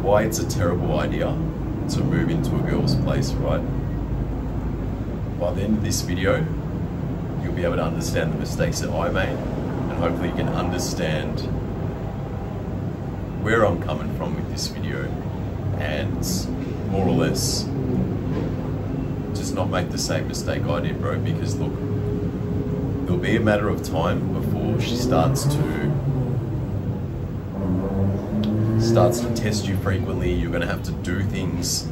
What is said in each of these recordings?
why it's a terrible idea to move into a girl's place, right? By the end of this video, you'll be able to understand the mistakes that I made, and hopefully you can understand where I'm coming from with this video, and more or less just not make the same mistake I did, bro. Because look, it'll be a matter of time before she starts to test you frequently. You're gonna have to do things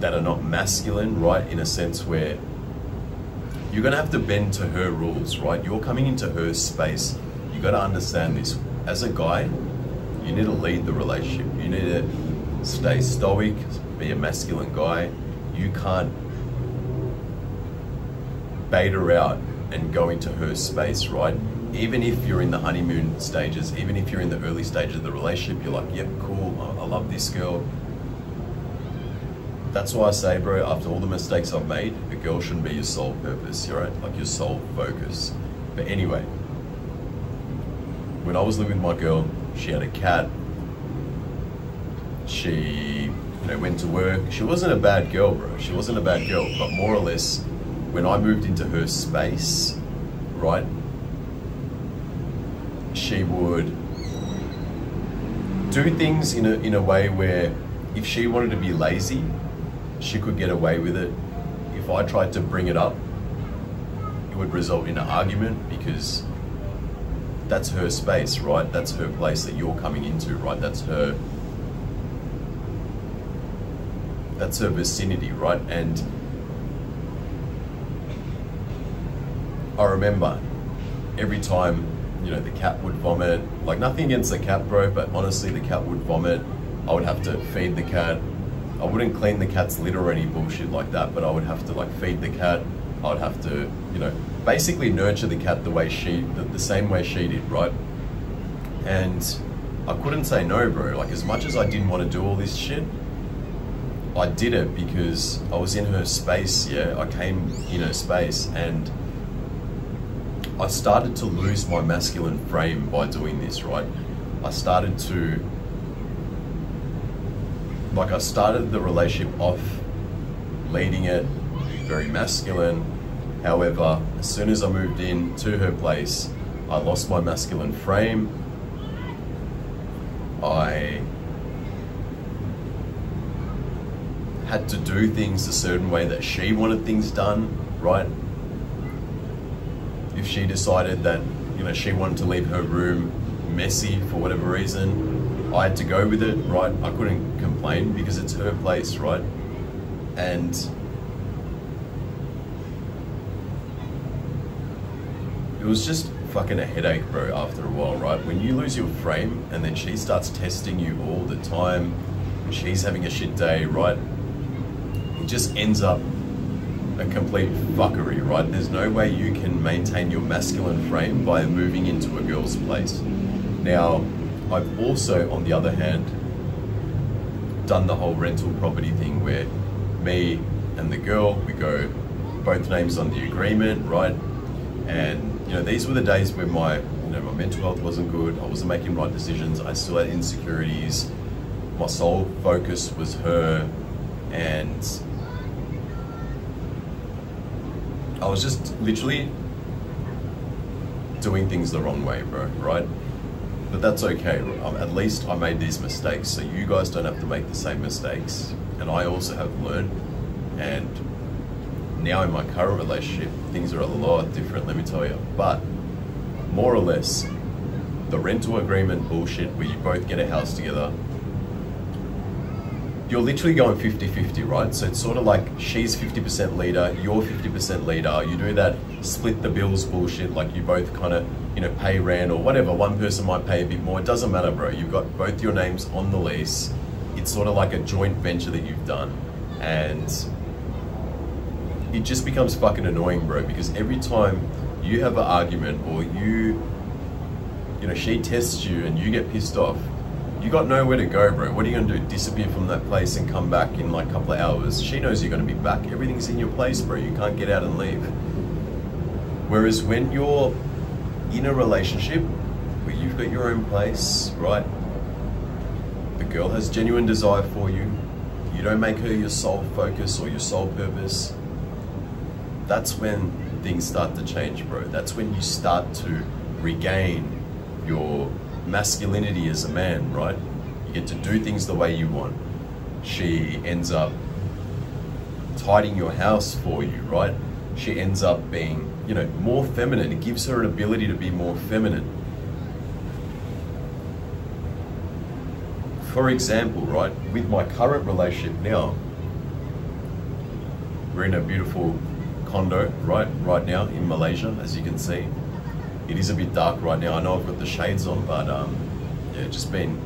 that are not masculine, right? In a sense where you're gonna have to bend to her rules, right? You're coming into her space. You gotta understand this. As a guy, you need to lead the relationship. You need to stay stoic, be a masculine guy. You can't bait her out and go into her space, right? Even if you're in the honeymoon stages, even if you're in the early stages of the relationship, you're like, yep, cool, I love this girl. That's why I say, bro, after all the mistakes I've made, a girl shouldn't be your sole purpose, right? Like your sole focus. But anyway, when I was living with my girl, she had a cat. She, went to work. She wasn't a bad girl, bro. She wasn't a bad girl, but more or less, when I moved into her space, right, she would do things in a way where if she wanted to be lazy, she could get away with it. If I tried to bring it up, it would result in an argument, because that's her space, right? That's her place that you're coming into, right? That's her vicinity, right? And I remember every time, the cat would vomit. Like, nothing against the cat, bro, but honestly, the cat would vomit. I would have to feed the cat. I wouldn't clean the cat's litter or any bullshit like that, but I would have to feed the cat. I would have to, basically nurture the cat the same way she did, right? And I couldn't say no, bro. Like, as much as I didn't want to do all this shit, I did it because I was in her space, yeah? I came in her space, and I started to lose my masculine frame by doing this, right? I started the relationship off leading it, very masculine. However, as soon as I moved in to her place, I lost my masculine frame. I had to do things a certain way that she wanted things done, right? If she decided that, she wanted to leave her room messy for whatever reason, I had to go with it, right? I couldn't complain because it's her place, right? And it was just fucking a headache, bro, after a while, right? When you lose your frame and then she starts testing you all the time, she's having a shit day, right? It just ends up a complete fuckery, right? There's no way you can maintain your masculine frame by moving into a girl's place. Now, I've also, on the other hand, done the whole rental property thing where me and the girl, we go both names on the agreement, right? And these were the days where my mental health wasn't good. I wasn't making right decisions. I still had insecurities. My sole focus was her, and I was just literally doing things the wrong way, bro, right? But that's okay. At least I made these mistakes, so you guys don't have to make the same mistakes. And I also have learned, and now in my current relationship, things are a lot different, let me tell you. But more or less, the rental agreement bullshit where you both get a house together, you're literally going 50-50, right? So it's sort of like she's 50% leader, you're 50% leader. You do that split the bills bullshit, like you both kind of, pay rent or whatever. One person might pay a bit more. It doesn't matter, bro. You've got both your names on the lease. It's sort of like a joint venture that you've done. And it just becomes fucking annoying, bro, because every time you have an argument or she tests you and you get pissed off, you got nowhere to go, bro. What are you gonna do? Disappear from that place and come back in like a couple of hours? She knows you're gonna be back. Everything's in your place, bro. You can't get out and leave. Whereas when you're in a relationship where you've got your own place, right? the girl has genuine desire for you, you don't make her your sole focus or your sole purpose, that's when things start to change, bro. That's when you start to regain your masculinity as a man, right? You get to do things the way you want. She ends up tidying your house for you, right? She ends up being, you know, more feminine. It gives her an ability to be more feminine. For example, right, with my current relationship now, we're in a beautiful condo, right now in Malaysia, as you can see. It is a bit dark right now. I know I've got the shades on, but yeah, just been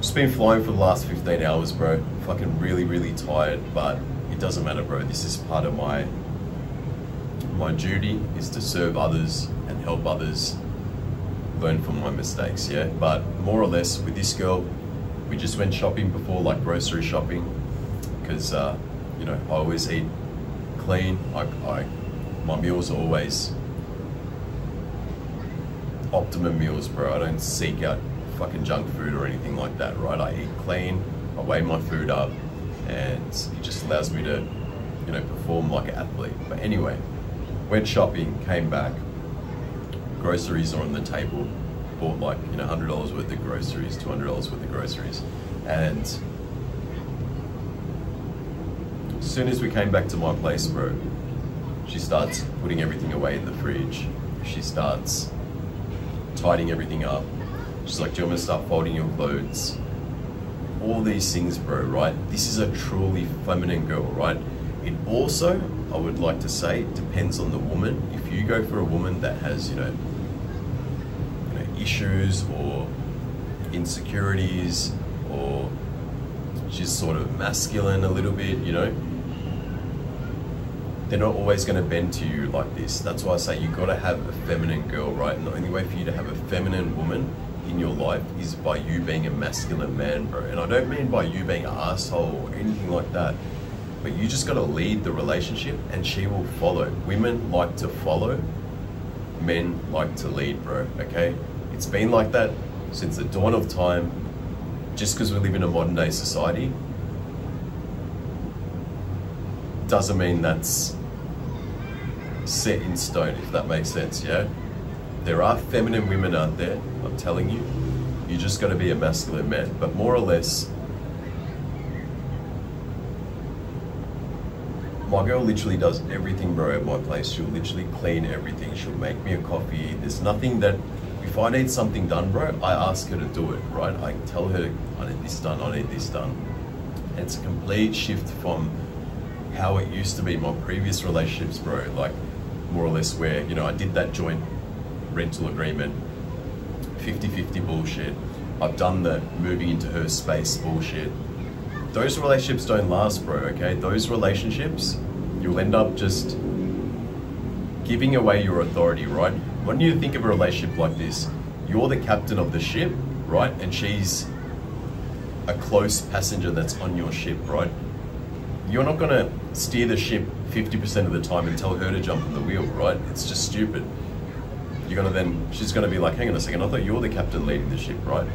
flying for the last 15 hours, bro. Fucking really tired, but it doesn't matter, bro. This is part of my duty, is to serve others and help others learn from my mistakes, yeah? But more or less with this girl, we just went shopping before, like grocery shopping, because you know, I always eat clean. My meals are always optimum meals, bro. I don't seek out fucking junk food or anything like that, right? I eat clean, I weigh my food up, and it just allows me to, you know, perform like an athlete. But anyway, went shopping, came back, groceries are on the table, bought like, you know, $100 worth of groceries, $200 worth of groceries, and as soon as we came back to my place, bro, she starts putting everything away in the fridge. She starts tidying everything up. She's like, do you want me to start folding your clothes? All these things, bro, right? This is a truly feminine girl, right? It also, I would like to say, depends on the woman. If you go for a woman that has, you know, issues or insecurities, or she's sort of masculine a little bit, you know, they're not always going to bend to you like this. That's why I say you got to have a feminine girl, right? And the only way for you to have a feminine woman in your life is by you being a masculine man, bro. And I don't mean by you being an asshole or anything like that, but you just got to lead the relationship and she will follow. Women like to follow, men like to lead, bro, okay? It's been like that since the dawn of time. Just because we live in a modern day society doesn't mean that's set in stone, if that makes sense, yeah? There are feminine women out there, I'm telling you. You just got to be a masculine man. But more or less, my girl literally does everything, bro, at my place. She'll literally clean everything. She'll make me a coffee. There's nothing that, if I need something done, bro, I ask her to do it, right? I tell her, I need this done, I need this done. And it's a complete shift from how it used to be my previous relationships, bro. Like, more or less where, you know, I did that joint rental agreement, 50-50 bullshit. I've done the moving into her space bullshit. Those relationships don't last, bro, okay? Those relationships, you'll end up just giving away your authority, right? When you think of a relationship like this, you're the captain of the ship, right? And she's a close passenger that's on your ship, right? You're not gonna steer the ship 50% of the time and tell her to jump on the wheel, right? It's just stupid. You're gonna then, she's gonna be like, hang on a second, I thought you're the captain leading the ship, right?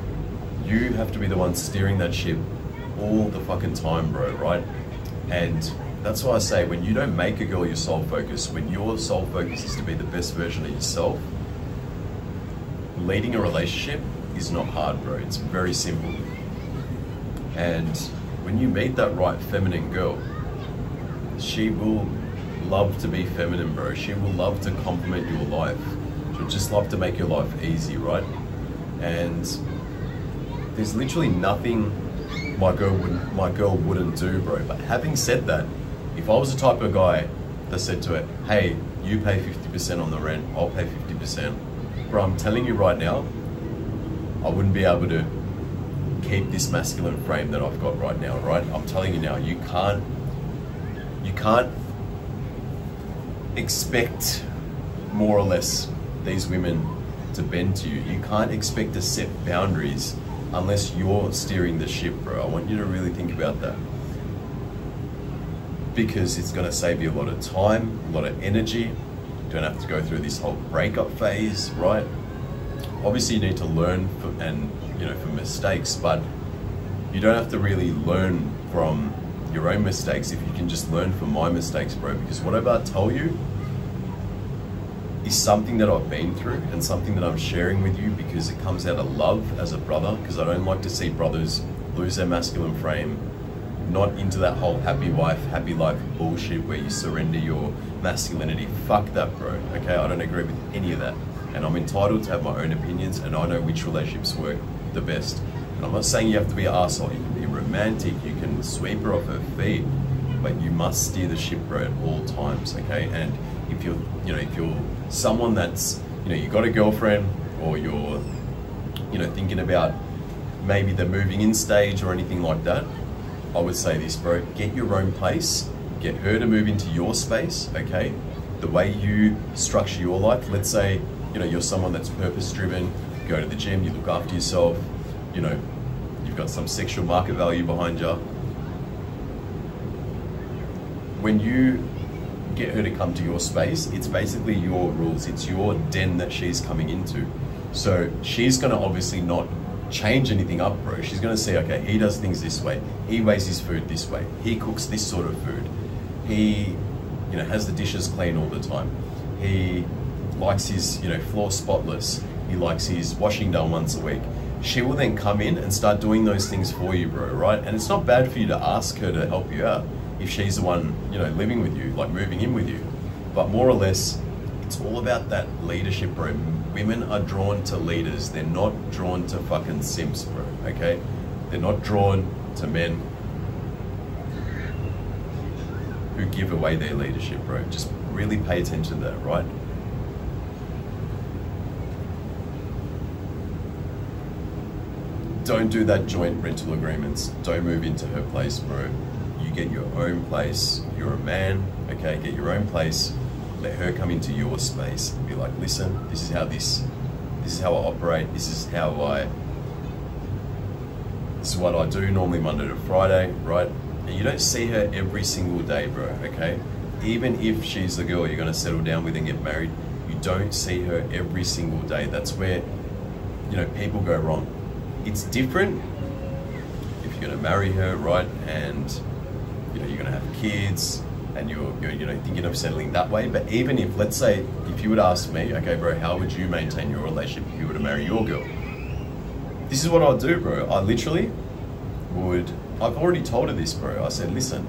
You have to be the one steering that ship all the fucking time, bro, right? And that's why I say, when you don't make a girl your sole focus, when your sole focus is to be the best version of yourself, leading a relationship is not hard, bro. It's very simple. And when you meet that right feminine girl, she will love to be feminine, bro. She will love to complement your life. She'll just love to make your life easy, right? And there's literally nothing my girl wouldn't do, bro. But having said that, if I was the type of guy that said to her, hey, you pay 50% on the rent, I'll pay 50%, bro, I'm telling you right now, I wouldn't be able to keep this masculine frame that I've got right now, right? I'm telling you now, you can't expect more or less these women to bend to you. You can't expect to set boundaries unless you're steering the ship, bro. I want you to really think about that, because it's going to save you a lot of time, a lot of energy. You don't have to go through this whole breakup phase, right? Obviously you need to learn from mistakes, but You don't have to really learn from your own mistakes if you can just learn from my mistakes, bro. Because whatever I tell you is something that I've been through and something that I'm sharing with you because it comes out of love as a brother, because I don't like to see brothers lose their masculine frame, not into that whole happy wife, happy life bullshit where you surrender your masculinity. Fuck that, bro, okay? I don't agree with any of that. And I'm entitled to have my own opinions, and I know which relationships work the best. And I'm not saying you have to be an arsehole. You can be romantic, you can sweep her off her feet, but you must steer the ship, bro, at all times, okay? And if you're, if you're someone that's, you got a girlfriend, or you're, thinking about maybe the moving in stage or anything like that, I would say this, bro, get your own place, get her to move into your space, okay? The way you structure your life, let's say, you're someone that's purpose driven, you go to the gym, you look after yourself, you've got some sexual market value behind you. When you get her to come to your space, it's basically your rules, it's your den that she's coming into. So she's gonna obviously not change anything up, bro. She's gonna say, okay, he does things this way, he weighs his food this way, he cooks this sort of food, he has the dishes clean all the time, he likes his floor spotless, he likes his washing done once a week. She will then come in and start doing those things for you, bro, right? And it's not bad for you to ask her to help you out if she's the one, living with you, like moving in with you. But more or less, it's all about that leadership, bro. Women are drawn to leaders. They're not drawn to fucking simps, bro, okay? They're not drawn to men who give away their leadership, bro. Just really pay attention to that, right? Don't do that joint rental agreements. Don't move into her place, bro. You get your own place. You're a man, okay? Get your own place. Let her come into your space and be like, listen, this is how I operate. This is what I do normally Monday to Friday, right? And you don't see her every single day, bro, okay? Even if she's the girl you're gonna settle down with and get married, you don't see her every single day. That's where, people go wrong. It's different if you're gonna marry her, right? And you're gonna have kids and you're thinking of settling that way. But even if, let's say, if you would ask me, okay, bro, how would you maintain your relationship if you were to marry your girl? This is what I'll do, bro. I literally I've already told her this, bro. I said, listen,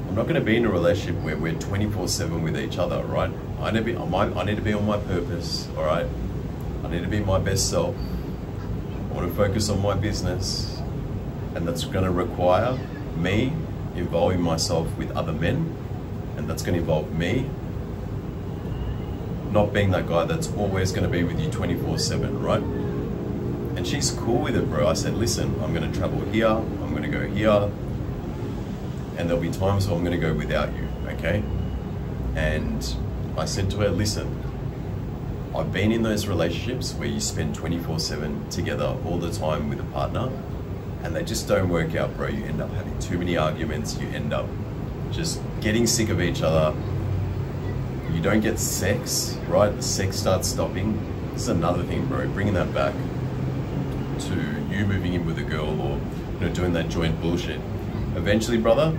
I'm not gonna be in a relationship where we're 24/7 with each other, right? I need to be on my purpose, all right? I need to be my best self. I want to focus on my business, and that's going to require me involving myself with other men, and that's going to involve me not being that guy that's always going to be with you 24/7, right? And she's cool with it, bro. I said, listen, I'm going to travel here, I'm going to go here, and there'll be times where I'm going to go without you, okay? And I said to her, listen, I've been in those relationships where you spend 24/7 together all the time with a partner, and they just don't work out, bro. You end up having too many arguments. You end up just getting sick of each other. You don't get sex, right? The sex starts stopping. This is another thing, bro. Bringing that back to you moving in with a girl or doing that joint bullshit. Eventually, brother,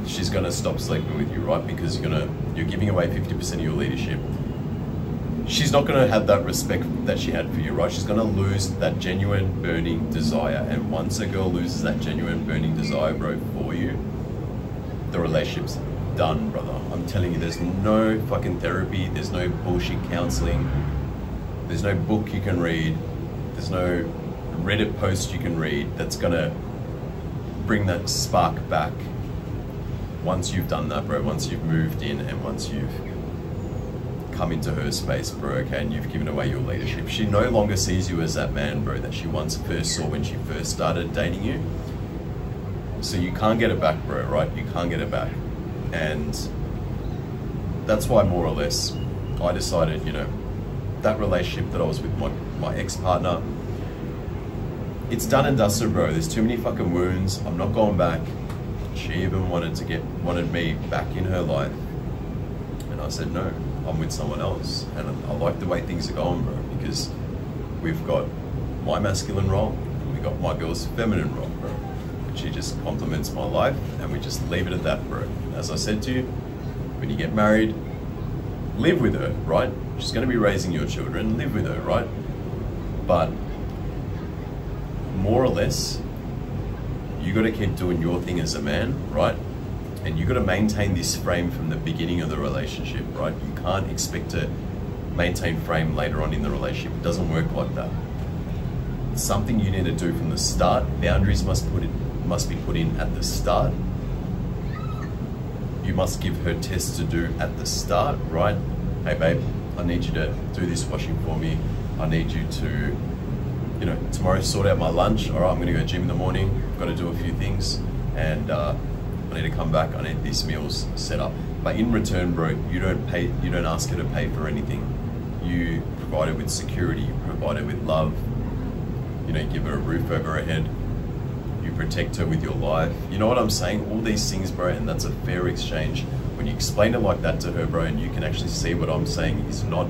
she's gonna stop sleeping with you, right? Because you're giving away 50% of your leadership. She's not going to have that respect that she had for you, right? She's going to lose that genuine burning desire. And once a girl loses that genuine burning desire, bro, for you, the relationship's done, brother. I'm telling you, there's no fucking therapy. There's no bullshit counseling. There's no book you can read. There's no Reddit post you can read that's going to bring that spark back once you've done that, bro. Once you've moved in and once you've come into her space, bro, okay, and you've given away your leadership. She no longer sees you as that man, bro, that she once first saw when she first started dating you. So you can't get it back, bro, right? You can't get it back. And that's why, more or less, I decided, that relationship that I was with my ex-partner, it's done and dusted, bro. There's too many fucking wounds. I'm not going back. She even wanted me back in her life. And I said, no, I'm with someone else. And I like the way things are going, bro, because we've got my masculine role, and we got my girl's feminine role, bro. And she just complements my life, and we just leave it at that, bro. As I said to you, when you get married, live with her, right? She's going to be raising your children, live with her, right? But more or less, you got to keep doing your thing as a man, right? And you got to maintain this frame from the beginning of the relationship, right? You can't expect to maintain frame later on in the relationship. It doesn't work like that. It's something you need to do from the start. Boundaries must be put in at the start. You must give her tests to do at the start, right? Hey babe, I need you to do this washing for me. I need you to, you know, tomorrow sort out my lunch. All right, I'm gonna go gym in the morning. I've got to do a few things, and I need to come back. I need this meal's set up. But in return, bro, you don't ask her to pay for anything. You provide her with security. You provide her with love. You know, you give her a roof over her head. You protect her with your life. You know what I'm saying? All these things, bro, and that's a fair exchange. When you explain it like that to her, bro, and you can actually see what I'm saying is not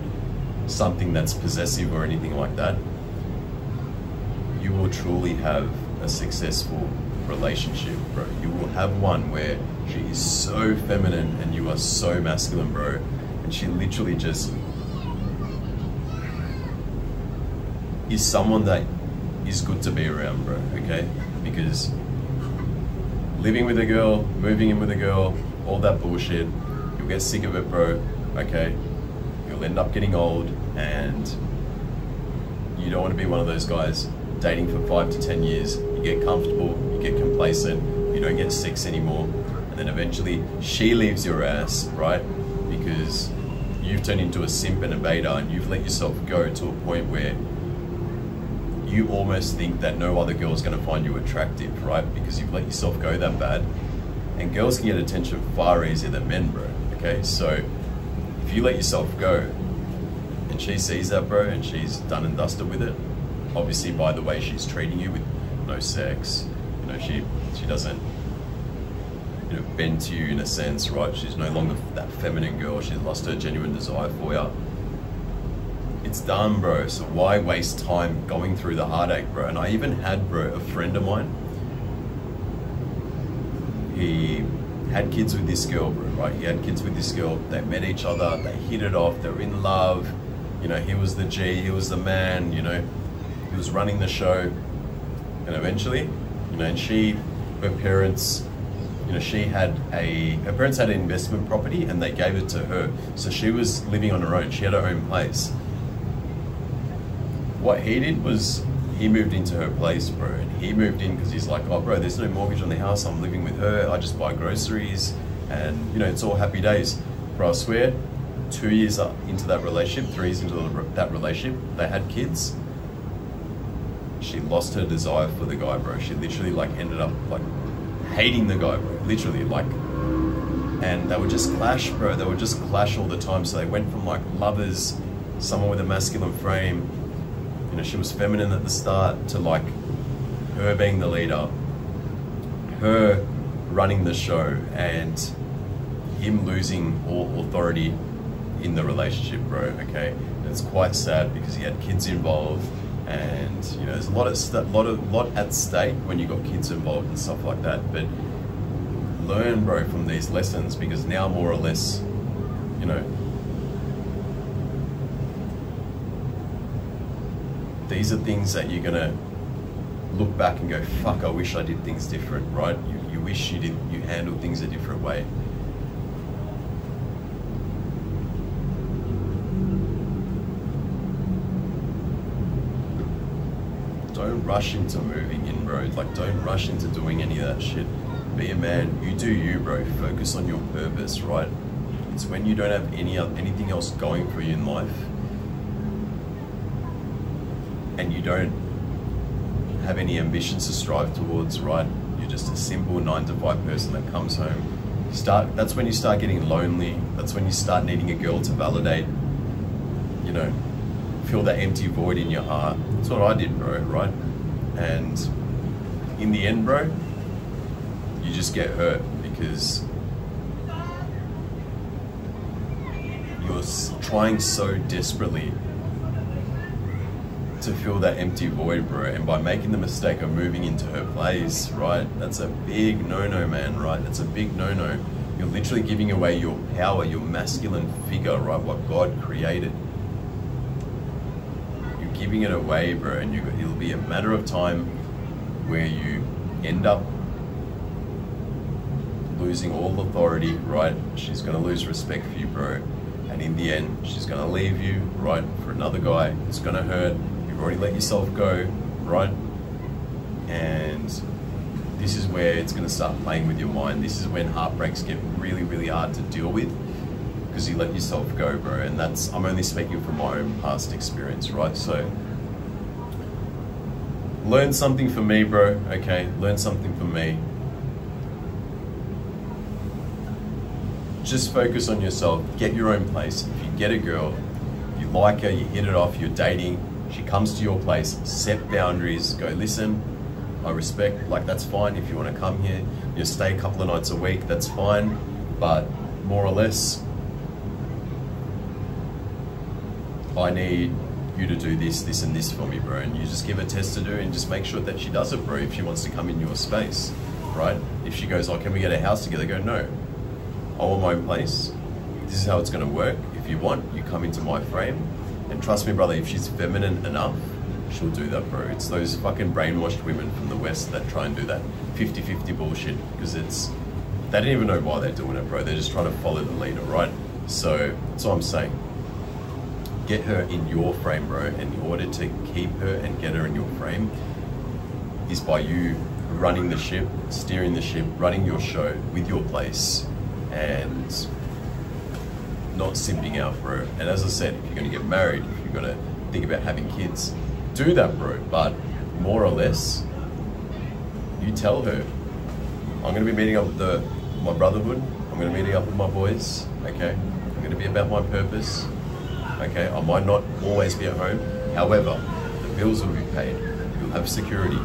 something that's possessive or anything like that, you will truly have a successful relationship, bro. You will have one where she is so feminine and you are so masculine, bro, and she literally just is someone that is good to be around, bro, okay? Because living with a girl, moving in with a girl, all that bullshit, you'll get sick of it, bro, okay? You'll end up getting old, and you don't want to be one of those guys dating for 5 to 10 years. You get comfortable, you get complacent, you don't get sex anymore, and then eventually she leaves your ass, right? Because you've turned into a simp and a beta, and you've let yourself go to a point where you almost think that no other girl is going to find you attractive, right? Because you've let yourself go that bad. And girls can get attention far easier than men, bro, okay? So if you let yourself go and she sees that, bro, and she's done and dusted with it, obviously by the way she's treating you with no sex, you know, she doesn't, you know, bend to you in a sense, right? She's no longer that feminine girl. She's lost her genuine desire for you. It's done, bro. So why waste time going through the heartache, bro? And I even had, bro, a friend of mine. He had kids with this girl, bro, right? He had kids with this girl. They met each other. They hit it off. They were in love. You know, he was the G. He was the man. You know, he was running the show. And eventually, you know, and her parents, you know, her parents had an investment property and they gave it to her. So she was living on her own. She had her own place. What he did was he moved into her place, bro, and he moved in because he's like, oh, bro, there's no mortgage on the house. I'm living with her. I just buy groceries, and you know, it's all happy days. Bro, I swear, 2 years up into that relationship, 3 years into that relationship, they had kids. She lost her desire for the guy, bro. She literally like ended up like hating the guy, bro. Literally, like, and they would just clash, bro. They would just clash all the time. So they went from like lovers, someone with a masculine frame. You know, she was feminine at the start, to like her being the leader, her running the show, and him losing all authority in the relationship, bro, okay? And it's quite sad because he had kids involved, and you know, there's a lot at stake when you got kids involved and stuff like that. But learn, bro, from these lessons, because now more or less, you know, these are things that you're gonna look back and go, fuck, I wish I did things different, right? You wish you handled things a different way. Don't rush into moving in, bro. Like, don't rush into doing any of that shit. Be a man, you do you, bro. Focus on your purpose, right? It's when you don't have anything else going for you in life, and you don't have any ambitions to strive towards, right? You're just a simple 9-to-5 person that comes home. That's when you start getting lonely. That's when you start needing a girl to validate, you know, fill that empty void in your heart. That's what I did, bro, right? And in the end, bro, you just get hurt because you're trying so desperately to fill that empty void, bro. And by making the mistake of moving into her place, right? That's a big no-no, man, right? That's a big no-no. You're literally giving away your power, your masculine figure, right? What God created. You're giving it away, bro. And it'll be a matter of time where you end up losing all authority, right? She's gonna lose respect for you, bro. And in the end, she's gonna leave you, right, for another guy. It's gonna hurt. You've already let yourself go, right? And this is where it's gonna start playing with your mind. This is when heartbreaks get really, really hard to deal with, because you let yourself go, bro. And I'm only speaking from my own past experience, right? So learn something from me, bro, okay? Learn something from me. Just focus on yourself, get your own place. If you get a girl, you like her, you hit it off, you're dating, she comes to your place, set boundaries, go, listen, I respect, like that's fine. If you want to come here, you stay a couple of nights a week, that's fine. But more or less, I need you to do this, this and this for me, bro. And you just give a test to do and just make sure that she does it, bro, if she wants to come in your space, right? If she goes, oh, can we get a house together? Go, no. I want my own place. This is how it's gonna work. If you want, you come into my frame. And trust me, brother, if she's feminine enough, she'll do that, bro. It's those fucking brainwashed women from the West that try and do that 50-50 bullshit, because they don't even know why they're doing it, bro. They're just trying to follow the leader, right? So that's what I'm saying. Get her in your frame, bro. And in order to keep her and get her in your frame is by you running the ship, steering the ship, running your show with your place, and not simping out, bro. And as I said, if you're gonna get married, if you're gonna think about having kids, do that, bro. But more or less, you tell her, I'm gonna be meeting up with my brotherhood, I'm gonna be meeting up with my boys, okay? I'm gonna be about my purpose, okay? I might not always be at home, however, the bills will be paid, you'll have security,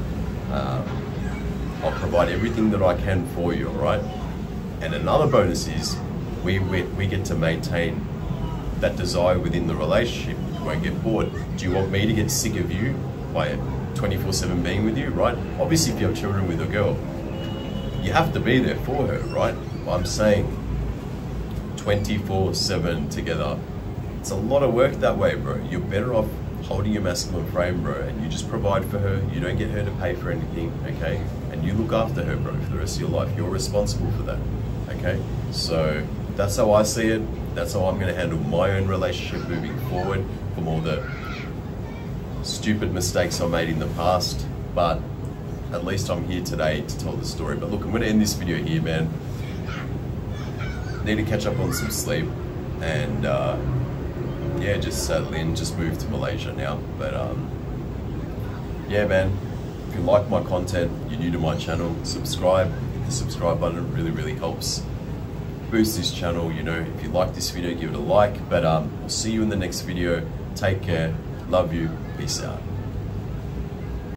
I'll provide everything that I can for you, all right? And another bonus is we get to maintain that desire within the relationship. You won't get bored. Do you want me to get sick of you by 24/7 being with you, right? Obviously, if you have children with a girl, you have to be there for her, right? I'm saying 24/7 together. It's a lot of work that way, bro. You're better off holding your masculine frame, bro, and you just provide for her. You don't get her to pay for anything, okay? And you look after her, bro, for the rest of your life. You're responsible for that, okay? So that's how I see it. That's how I'm gonna handle my own relationship moving forward from all the stupid mistakes I made in the past. But at least I'm here today to tell the story. But look, I'm gonna end this video here, man. Need to catch up on some sleep, and yeah, just settle in, just moved to Malaysia now. But yeah, man, if you like my content, you're new to my channel, subscribe. Hit the subscribe button, it really, really helps boost this channel. You know, if you like this video, give it a like. But we'll see you in the next video. Take care, love you, peace out.